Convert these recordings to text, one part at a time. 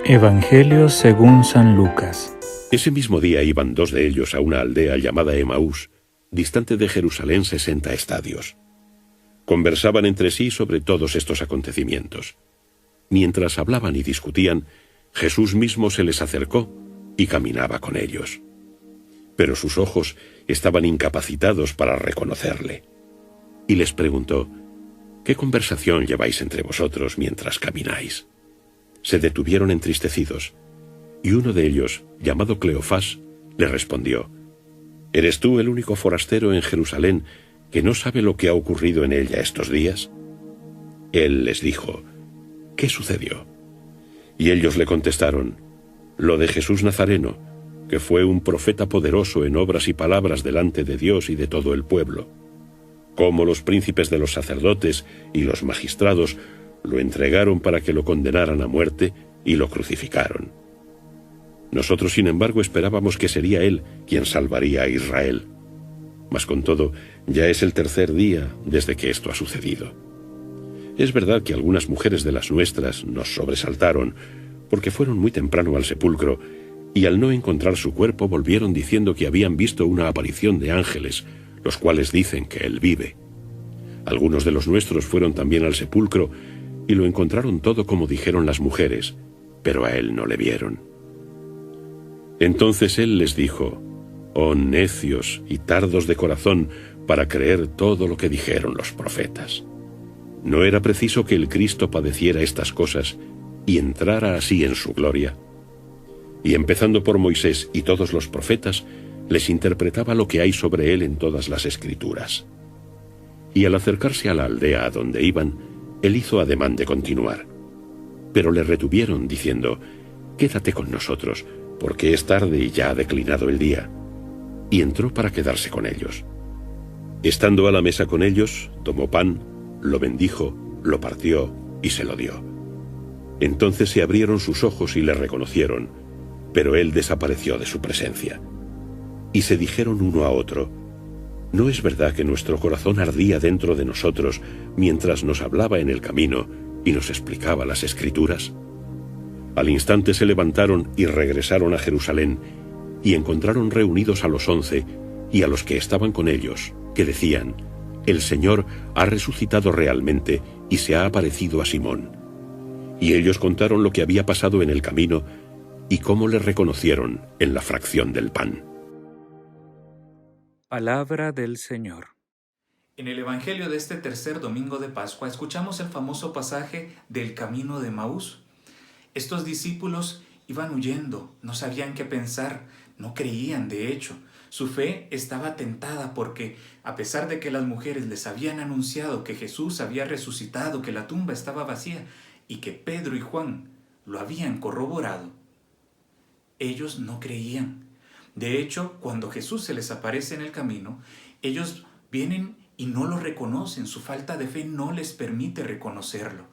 Evangelio según San Lucas. Ese mismo día iban dos de ellos a una aldea llamada Emaús, distante de Jerusalén 60 estadios. Conversaban entre sí sobre todos estos acontecimientos. Mientras hablaban y discutían, Jesús mismo se les acercó y caminaba con ellos. Pero sus ojos estaban incapacitados para reconocerle. Y les preguntó: ¿qué conversación lleváis entre vosotros mientras camináis? Se detuvieron entristecidos, y uno de ellos, llamado Cleofás, le respondió: ¿eres tú el único forastero en Jerusalén que no sabe lo que ha ocurrido en ella estos días? Él les dijo: ¿qué sucedió? Y ellos le contestaron: lo de Jesús Nazareno, que fue un profeta poderoso en obras y palabras delante de Dios y de todo el pueblo. Cómo los príncipes de los sacerdotes y los magistrados lo entregaron para que lo condenaran a muerte y lo crucificaron. Nosotros, sin embargo, esperábamos que sería él quien salvaría a Israel. Mas con todo, ya es el tercer día desde que esto ha sucedido. Es verdad que algunas mujeres de las nuestras nos sobresaltaron, porque fueron muy temprano al sepulcro, y al no encontrar su cuerpo volvieron diciendo que habían visto una aparición de ángeles, los cuales dicen que él vive. Algunos de los nuestros fueron también al sepulcro, y lo encontraron todo como dijeron las mujeres, pero a él no le vieron. Entonces él les dijo: oh necios y tardos de corazón para creer todo lo que dijeron los profetas. ¿No era preciso que el Cristo padeciera estas cosas y entrara así en su gloria? Y empezando por Moisés y todos los profetas, les interpretaba lo que hay sobre él en todas las Escrituras. Y al acercarse a la aldea a donde iban, él hizo ademán de continuar. Pero le retuvieron diciendo: quédate con nosotros, porque es tarde y ya ha declinado el día. Y entró para quedarse con ellos. Estando a la mesa con ellos, tomó pan, lo bendijo, lo partió y se lo dio. Entonces se abrieron sus ojos y le reconocieron, pero él desapareció de su presencia. Y se dijeron uno a otro: ¿no es verdad que nuestro corazón ardía dentro de nosotros mientras nos hablaba en el camino y nos explicaba las Escrituras? Al instante se levantaron y regresaron a Jerusalén, y encontraron reunidos a los 11 y a los que estaban con ellos, que decían: el Señor ha resucitado realmente y se ha aparecido a Simón. Y ellos contaron lo que había pasado en el camino y cómo le reconocieron en la fracción del pan. Palabra del Señor. En el Evangelio de este tercer domingo de Pascua escuchamos el famoso pasaje del camino de Emaús. Estos discípulos iban huyendo, no sabían qué pensar, no creían de hecho. Su fe estaba tentada porque, a pesar de que las mujeres les habían anunciado que Jesús había resucitado, que la tumba estaba vacía y que Pedro y Juan lo habían corroborado, ellos no creían. De hecho, cuando Jesús se les aparece en el camino, ellos vienen y no lo reconocen. Su falta de fe no les permite reconocerlo.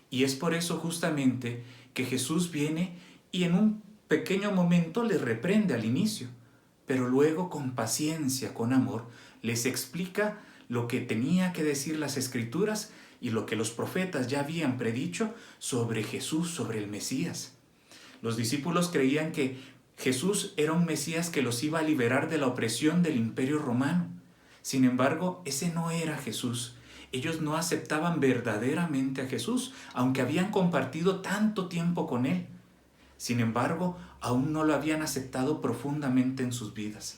Y es por eso justamente que Jesús viene y en un pequeño momento les reprende al inicio, pero luego con paciencia, con amor, les explica lo que tenía que decir las Escrituras y lo que los profetas ya habían predicho sobre Jesús, sobre el Mesías. Los discípulos creían que Jesús era un Mesías que los iba a liberar de la opresión del Imperio Romano. Sin embargo, ese no era Jesús. Ellos no aceptaban verdaderamente a Jesús, aunque habían compartido tanto tiempo con él. Sin embargo, aún no lo habían aceptado profundamente en sus vidas.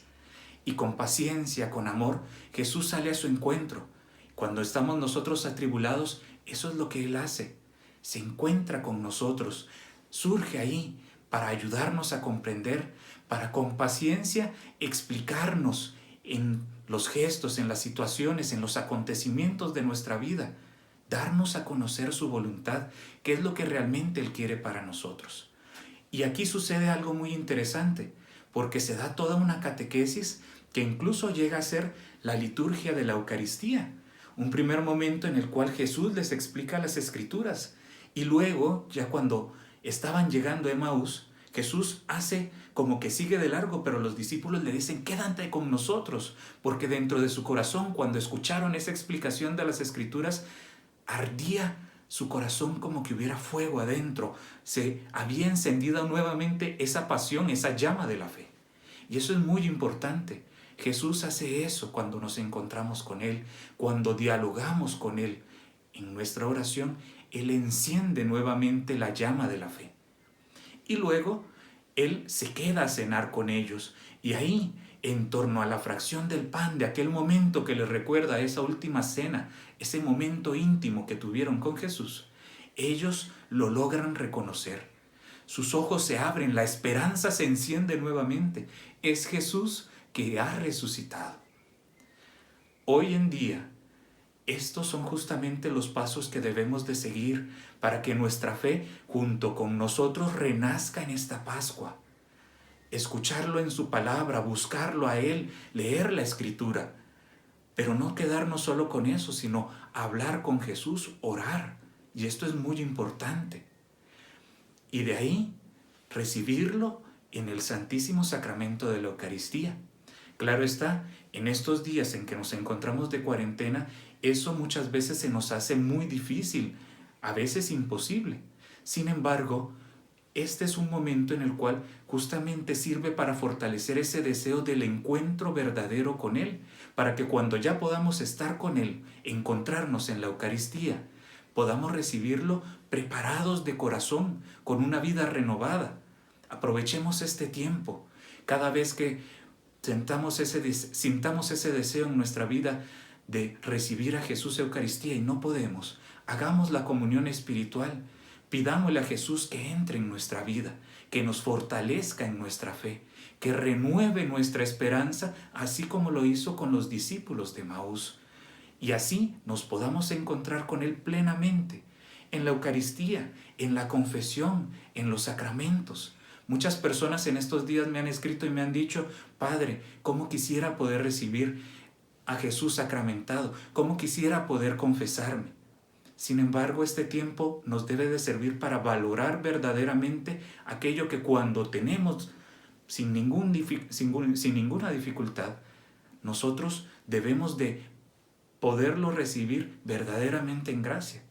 Y con paciencia, con amor, Jesús sale a su encuentro. Cuando estamos nosotros atribulados, eso es lo que Él hace. Se encuentra con nosotros, surge ahí para ayudarnos a comprender, para con paciencia explicarnos en los gestos, en las situaciones, en los acontecimientos de nuestra vida, darnos a conocer su voluntad, qué es lo que realmente Él quiere para nosotros. Y aquí sucede algo muy interesante, porque se da toda una catequesis que incluso llega a ser la liturgia de la Eucaristía, un primer momento en el cual Jesús les explica las Escrituras, y luego, ya cuando estaban llegando a Emaús, Jesús hace como que sigue de largo, pero los discípulos le dicen: quédate con nosotros, porque dentro de su corazón, cuando escucharon esa explicación de las Escrituras, ardía su corazón como que hubiera fuego adentro, se había encendido nuevamente esa pasión, esa llama de la fe. Y eso es muy importante. Jesús hace eso cuando nos encontramos con Él, cuando dialogamos con Él. En nuestra oración, Él enciende nuevamente la llama de la fe. Y luego, Él se queda a cenar con ellos. Y ahí, en torno a la fracción del pan, de aquel momento que les recuerda esa última cena, ese momento íntimo que tuvieron con Jesús, ellos lo logran reconocer. Sus ojos se abren, la esperanza se enciende nuevamente. Es Jesús que ha resucitado. Hoy en día, estos son justamente los pasos que debemos de seguir para que nuestra fe junto con nosotros renazca en esta Pascua. Escucharlo en su palabra, buscarlo a Él, leer la Escritura. Pero no quedarnos solo con eso, sino hablar con Jesús, orar. Y esto es muy importante. Y de ahí, recibirlo en el Santísimo Sacramento de la Eucaristía. Claro está, en estos días en que nos encontramos de cuarentena, eso muchas veces se nos hace muy difícil, a veces imposible. Sin embargo, este es un momento en el cual justamente sirve para fortalecer ese deseo del encuentro verdadero con Él, para que cuando ya podamos estar con Él, encontrarnos en la Eucaristía, podamos recibirlo preparados de corazón, con una vida renovada. Aprovechemos este tiempo. Cada vez que sintamos ese deseo en nuestra vida de recibir a Jesús Eucaristía y no podemos, hagamos la comunión espiritual. Pidámosle a Jesús que entre en nuestra vida, que nos fortalezca en nuestra fe, que renueve nuestra esperanza, así como lo hizo con los discípulos de Emaús. Y así nos podamos encontrar con Él plenamente, en la Eucaristía, en la confesión, en los sacramentos. Muchas personas en estos días me han escrito y me han dicho: Padre, ¿cómo quisiera poder recibir a Jesús sacramentado? ¿Cómo quisiera poder confesarme? Sin embargo, este tiempo nos debe de servir para valorar verdaderamente aquello que cuando tenemos sin ninguna dificultad, nosotros debemos de poderlo recibir verdaderamente en gracia.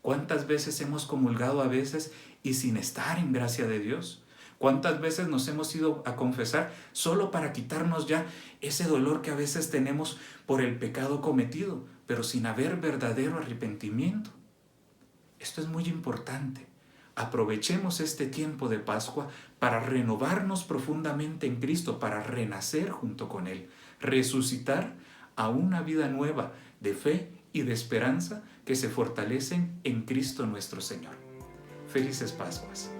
¿Cuántas veces hemos comulgado a veces y sin estar en gracia de Dios? ¿Cuántas veces nos hemos ido a confesar solo para quitarnos ya ese dolor que a veces tenemos por el pecado cometido, pero sin haber verdadero arrepentimiento? Esto es muy importante. Aprovechemos este tiempo de Pascua para renovarnos profundamente en Cristo, para renacer junto con Él, resucitar a una vida nueva de fe y de esperanza que se fortalecen en Cristo nuestro Señor. Felices Pascuas.